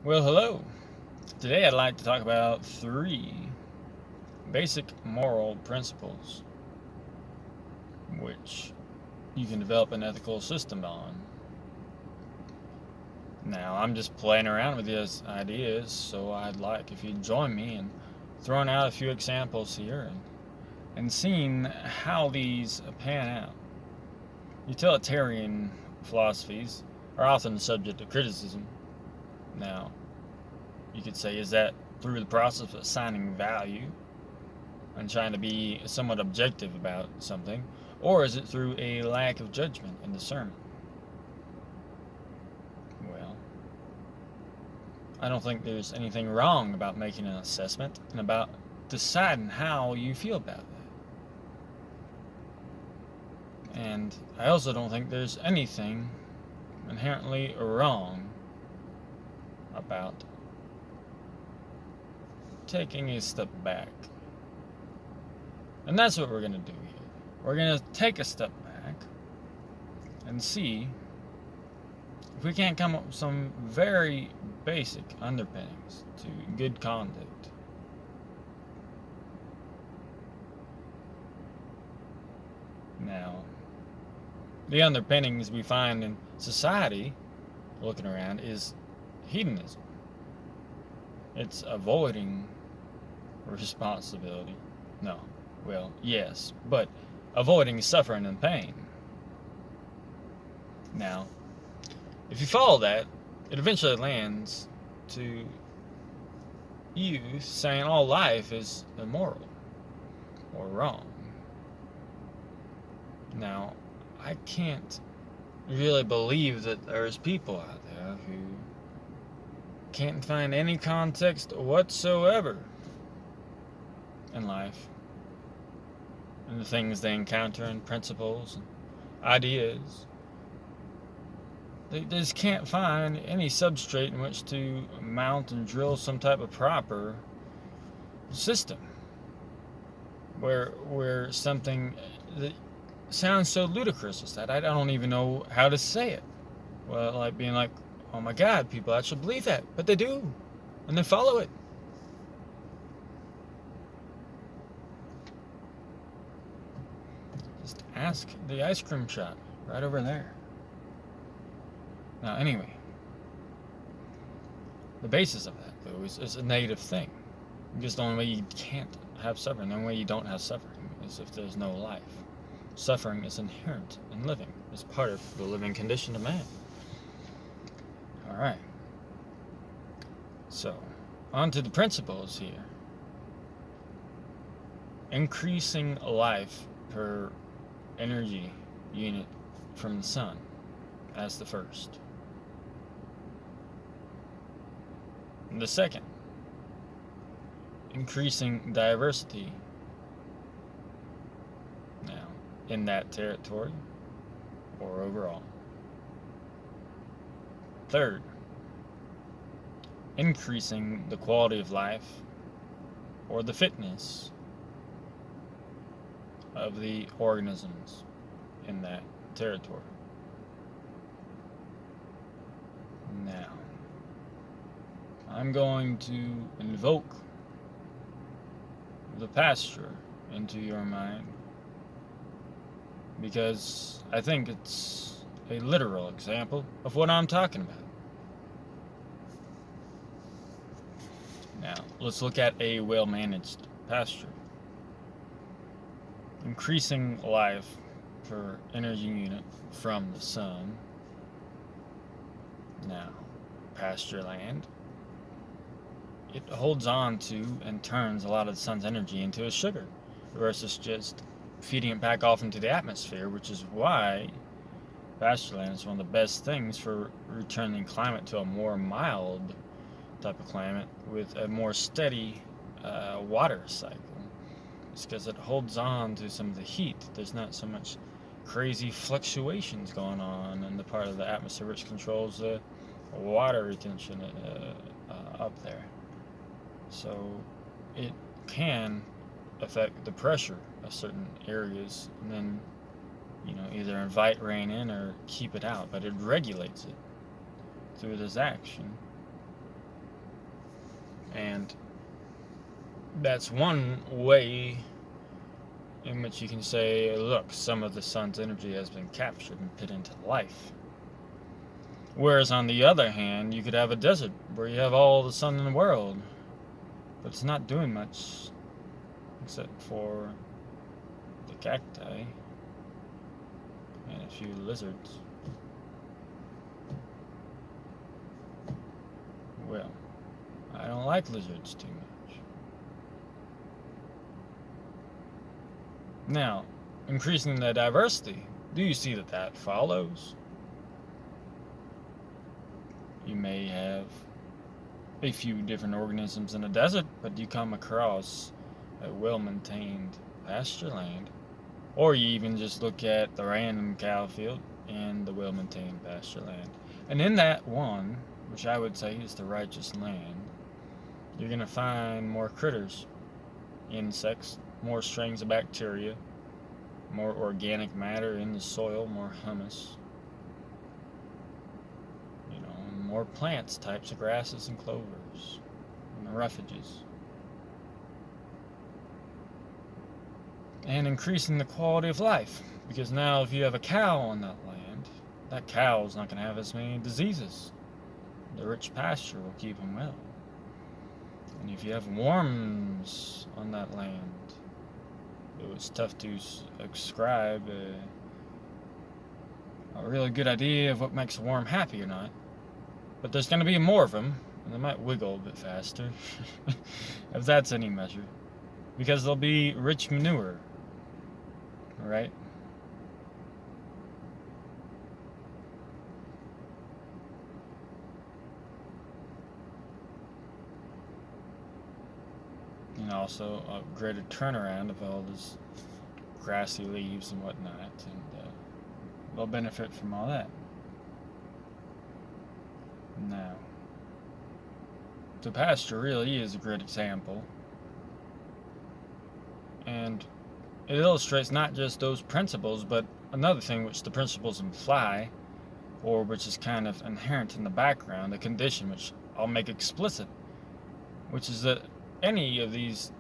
Well, hello. Today I'd like to talk about three basic moral principles which you can develop an ethical system on. Now, I'm just playing around with these ideas, so I'd like if you'd join me in throwing out a few examples here and seeing how these pan out. Utilitarian philosophies are often the subject of criticism. Now, you could say, is that through the process of assigning value and trying to be somewhat objective about something, or is it through a lack of judgment and discernment? Well, I don't think there's anything wrong about making an assessment and about deciding how you feel about that. And I also don't think there's anything inherently wrong about taking a step back. And that's what we're going to do here. We're going to take a step back and see if we can't come up with some very basic underpinnings to good conduct. Now, the underpinnings we find in society, looking around, is hedonism. It's avoiding responsibility. No, well, yes, but avoiding suffering and pain. Now, if you follow that, it eventually lands to you saying all life is immoral or wrong. Now, I can't really believe that there's people out there who can't find any context whatsoever in life and the things they encounter and principles and ideas. They just can't find any substrate in which to mount and drill some type of proper system where something that sounds so ludicrous as that I don't even know how to say it. Well, like being like, oh my God, people actually believe that, but they do, and they follow it. Just ask the ice cream shop right over there. Now, anyway, the basis of that, though, is a negative thing. Because the only way you can't have suffering, the only way you don't have suffering, is if there's no life. Suffering is inherent in living. It's part of the living condition of man. Alright. So, on to the principles here. Increasing life per energy unit from the sun as the first. And the second, increasing diversity now in that territory or overall. Third, increasing the quality of life or the fitness of the organisms in that territory. Now, I'm going to invoke the pasture into your mind because I think it's a literal example of what I'm talking about. Now, let's look at a well-managed pasture. Increasing life per energy unit from the sun. Now, pasture land, it holds on to and turns a lot of the sun's energy into a sugar versus just feeding it back off into the atmosphere, which is why pasture land is one of the best things for returning climate to a more mild type of climate with a more steady water cycle. It's because it holds on to some of the heat. There's not so much crazy fluctuations going on in the part of the atmosphere which controls the water retention up there. So it can affect the pressure of certain areas and then either invite rain in or keep it out, but it regulates it through this action And that's one way in which you can say, look, some of the sun's energy has been captured and put into life. Whereas on the other hand, you could have a desert where you have all the sun in the world, but it's not doing much except for the cacti and a few lizards. Well, I don't like lizards too much. Now, increasing the diversity, do you see that that follows? You may have a few different organisms in a desert, but you come across a well-maintained pasture land. Or you even just look at the random cow field and the well-maintained pasture land. And in that one, which I would say is the righteous land, you're going to find more critters, insects, more strains of bacteria, more organic matter in the soil, more humus, more plants, types of grasses and clovers, and refuges. And increasing the quality of life, because now if you have a cow on that land, that cow is not going to have as many diseases. The rich pasture will keep them well. And if you have worms on that land, it was tough to ascribe a really good idea of what makes a worm happy or not. But there's going to be more of them, and they might wiggle a bit faster, if that's any measure, because they'll be rich manure, right? And also a greater turnaround of all this grassy leaves and whatnot, and they'll benefit from all that. Now, the pasture really is a great example, and it illustrates not just those principles, but another thing which the principles imply, or which is kind of inherent in the background, a condition which I'll make explicit, which is that any of these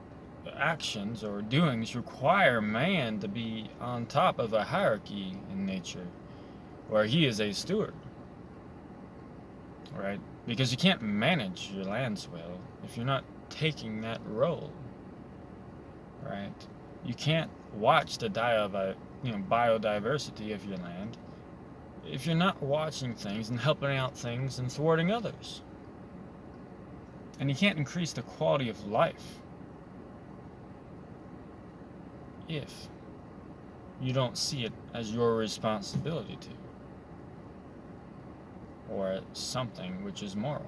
actions or doings require man to be on top of a hierarchy in nature, where he is a steward. Right? Because you can't manage your lands well if you're not taking that role. Right? You can't watch the biodiversity of your land if you're not watching things and helping out things and thwarting others. And you can't increase the quality of life if you don't see it as your responsibility to, or as something which is moral.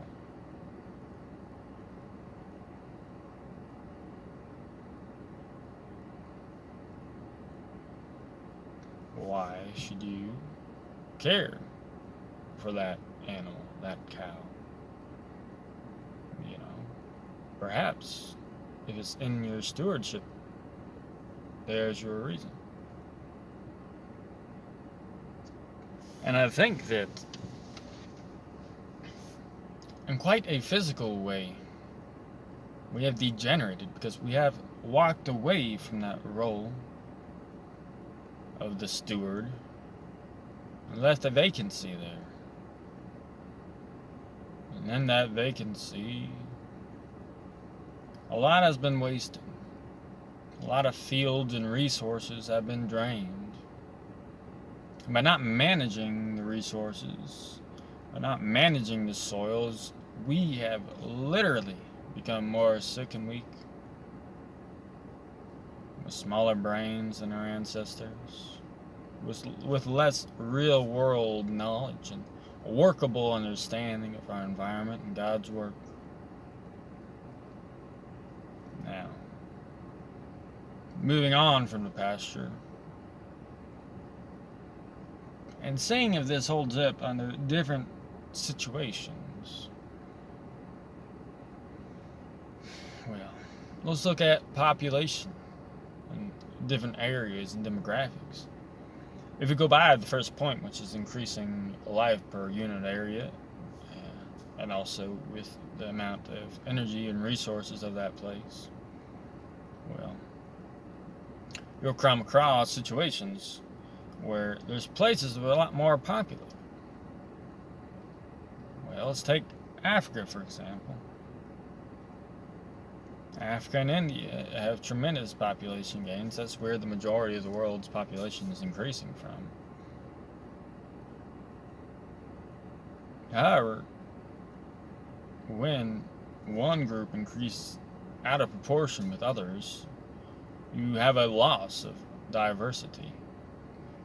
Why should you care for that animal, that cow? Perhaps if it's in your stewardship, there's your reason. And I think that in quite a physical way, we have degenerated because we have walked away from that role of the steward and left a vacancy there. And in that vacancy, a lot has been wasted. A lot of fields and resources have been drained. And by not managing the resources, by not managing the soils, we have literally become more sick and weak, with smaller brains than our ancestors, with less real-world knowledge and workable understanding of our environment and God's work. Now, moving on from the pasture, and seeing if this holds up under different situations. Well, let's look at population in different areas and demographics. If we go by the first point, which is increasing life per unit area, and also with the amount of energy and resources of that place, well, you'll come across situations where there's places that are a lot more popular. Well, let's take Africa, for example. Africa and India have tremendous population gains. That's where the majority of the world's population is increasing from. However, when one group increases out of proportion with others, you have a loss of diversity.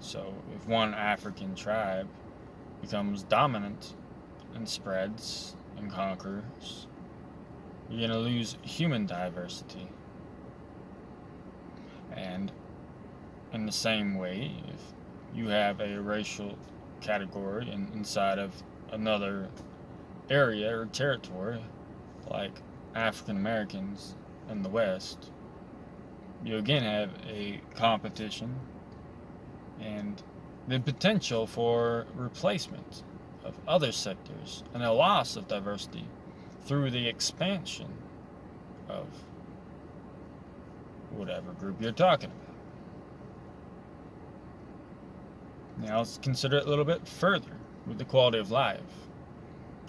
So if one African tribe becomes dominant and spreads and conquers, you're going to lose human diversity. And in the same way, if you have a racial category inside of another area or territory, like African Americans in the West, you again have a competition and the potential for replacement of other sectors and a loss of diversity through the expansion of whatever group you're talking about. Now let's consider it a little bit further with the quality of life.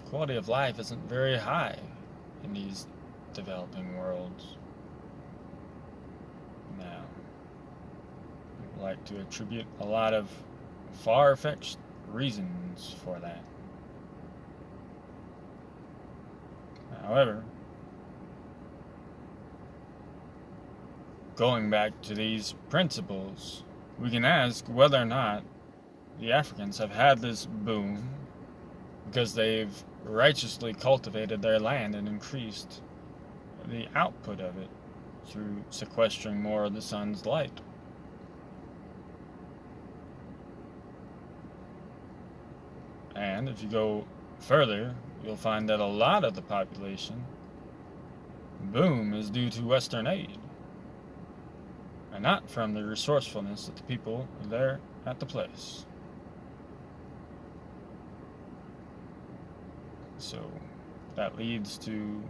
Quality of life isn't very high in these developing worlds. Now, people like to attribute a lot of far-fetched reasons for that. However, going back to these principles, we can ask whether or not the Africans have had this boom because they've righteously cultivated their land and increased the output of it through sequestering more of the sun's light. And if you go further, you'll find that a lot of the population boom is due to Western aid, and not from the resourcefulness of the people there at the place. So that leads to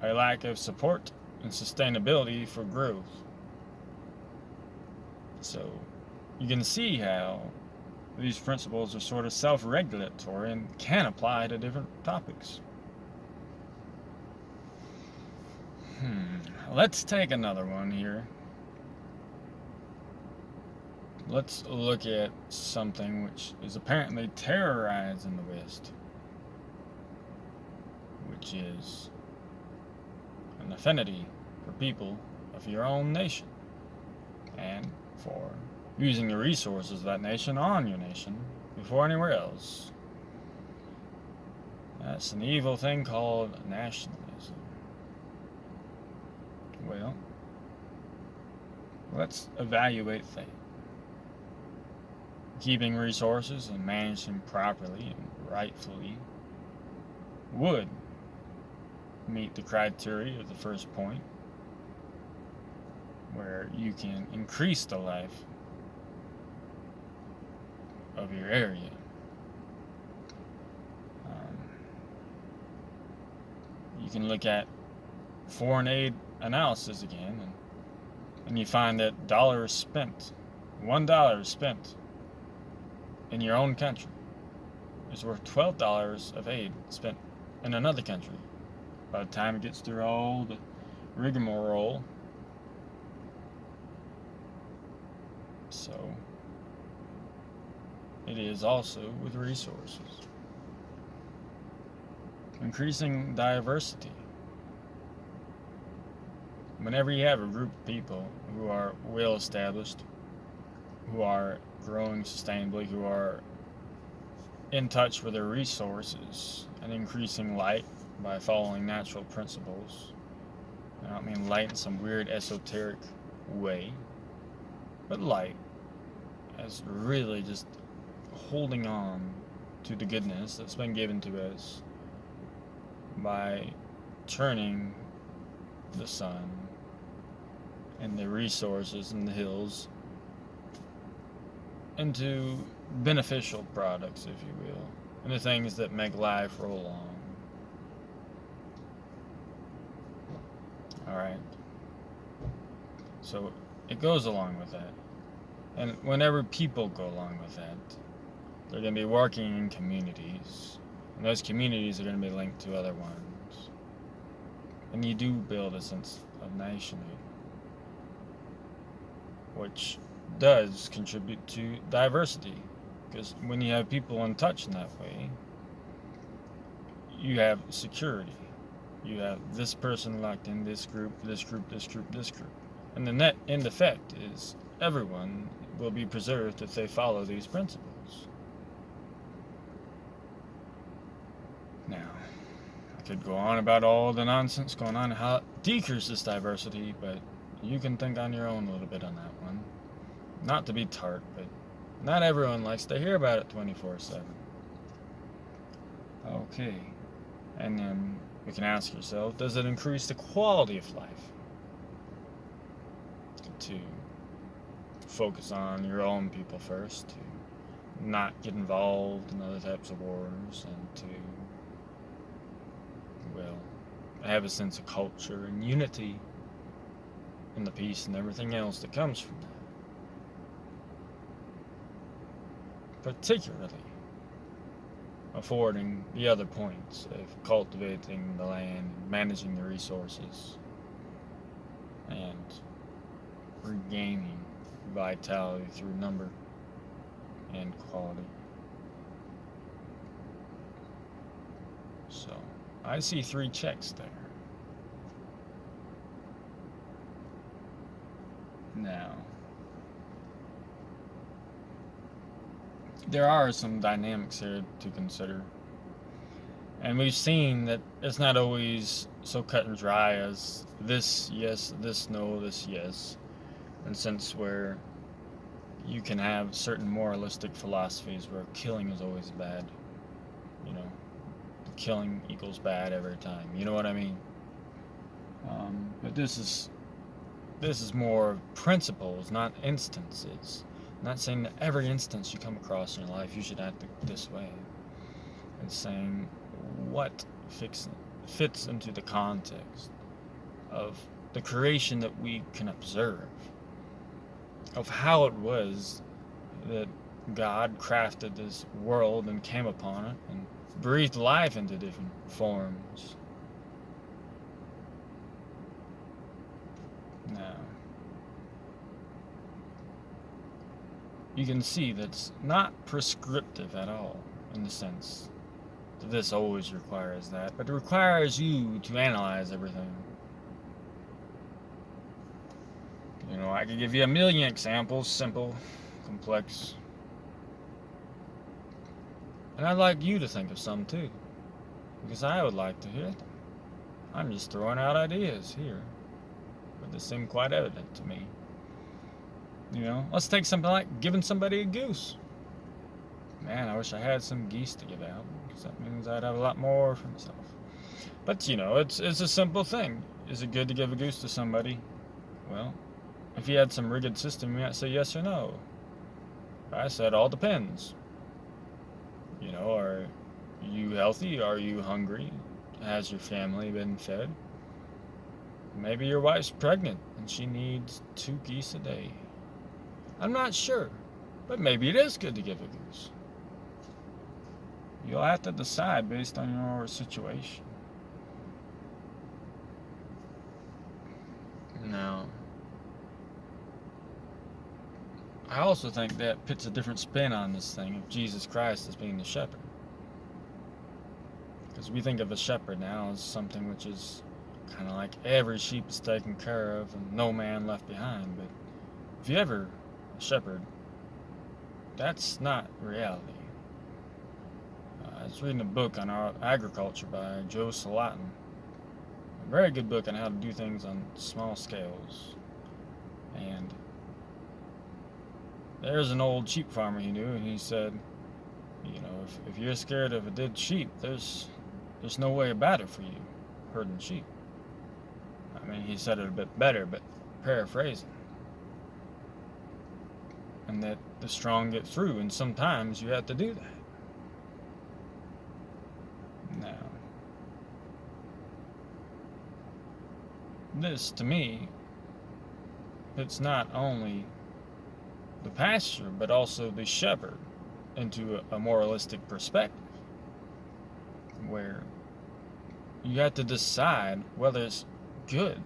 a lack of support and sustainability for growth. So you can see how these principles are sort of self-regulatory and can apply to different topics. Let's take another one here. Let's look at something which is apparently terrorizing the West, which is an affinity for people of your own nation and for using the resources of that nation on your nation before anywhere else. That's an evil thing called nationalism. Well, let's evaluate that. Keeping resources and managing properly and rightfully would meet the criteria of the first point, where you can increase the life of your area. You can look at foreign aid analysis again, and you find that $1 spent in your own country is worth $12 of aid spent in another country. By the time it gets through all the rigmarole. So it is also with resources. Increasing diversity. Whenever you have a group of people who are well established, who are growing sustainably, who are in touch with their resources and increasing light by following natural principles. I don't mean light in some weird esoteric way, but light as really just holding on to the goodness that's been given to us by turning the sun and the resources and the hills into beneficial products, if you will, and the things that make life roll on. Alright? So it goes along with that. And whenever people go along with that, they're going to be working in communities. And those communities are going to be linked to other ones. And you do build a sense of nationhood, which does contribute to diversity. Because when you have people in touch in that way, you have security. You have this person locked in this group, this group, this group, this group. And the net end effect is everyone will be preserved if they follow these principles. Now, I could go on about all the nonsense going on and how it decreases diversity, but you can think on your own a little bit on that one. Not to be tart, but not everyone likes to hear about it 24/7. Okay. And then you can ask yourself, does it increase the quality of life? To focus on your own people first, to not get involved in other types of wars, and to, well, have a sense of culture and unity and the peace and everything else that comes from that. Particularly affording the other points of cultivating the land, managing the resources, and regaining vitality through number and quality. So, I see 3 checks there. Now, there are some dynamics here to consider. And we've seen that it's not always so cut and dry as this yes, this no, this yes. In a sense where you can have certain moralistic philosophies where killing is always bad. You know, killing equals bad every time. You know what I mean? But this is more principles, not instances. I'm not saying that every instance you come across in your life you should act this way. It's saying what fits into the context of the creation that we can observe, of how it was that God crafted this world and came upon it and breathed life into different forms. Now, you can see that's not prescriptive at all, in the sense that this always requires that, but it requires you to analyze everything. You know, I could give you a million examples, simple, complex. And I'd like you to think of some too, because I would like to hear them. I'm just throwing out ideas here, but they seem quite evident to me. You know, let's take something like giving somebody a goose. Man, I wish I had some geese to give out, because that means I'd have a lot more for myself. But, you know, it's a simple thing. Is it good to give a goose to somebody? Well, if you had some rigid system, you might say yes or no. I said all depends. You know, are you healthy? Are you hungry? Has your family been fed? Maybe your wife's pregnant and she needs 2 geese a day. I'm not sure, but maybe it is good to give a goose. You'll have to decide based on your situation. Now, I also think that puts a different spin on this thing of Jesus Christ as being the shepherd. Because we think of a shepherd now as something which is kind of like every sheep is taken care of and no man left behind. But if you ever a shepherd, that's not reality. I was reading a book on agriculture by Joe Salatin. A very good book on how to do things on small scales. And there's an old sheep farmer he knew, and he said, you know, if you're scared of a dead sheep, there's no way about it for you, herding sheep. I mean, he said it a bit better, but paraphrasing. And that the strong get through, and sometimes you have to do that. Now, this, to me, it's not only the pastor, but also the shepherd into a moralistic perspective, where you have to decide whether it's good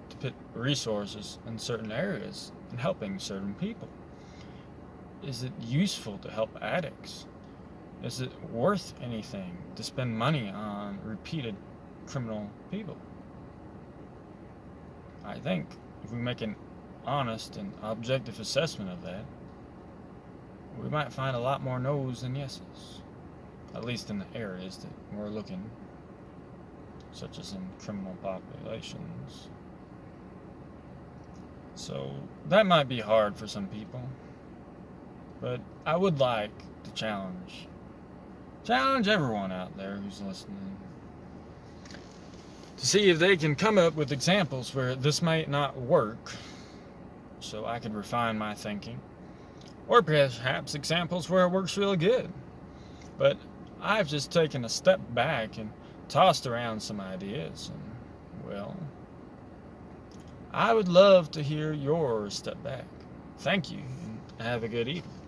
to put resources in certain areas and helping certain people. Is it useful to help addicts? Is it worth anything to spend money on repeated criminal people? I think if we make an honest and objective assessment of that, we might find a lot more no's than yeses, at least in the areas that we're looking, such as in criminal populations. So that might be hard for some people, but I would like to challenge everyone out there who's listening to see if they can come up with examples where this might not work, so I can refine my thinking, or perhaps examples where it works really good. But I've just taken a step back and tossed around some ideas, and well, I would love to hear your step back. Thank you, and have a good evening.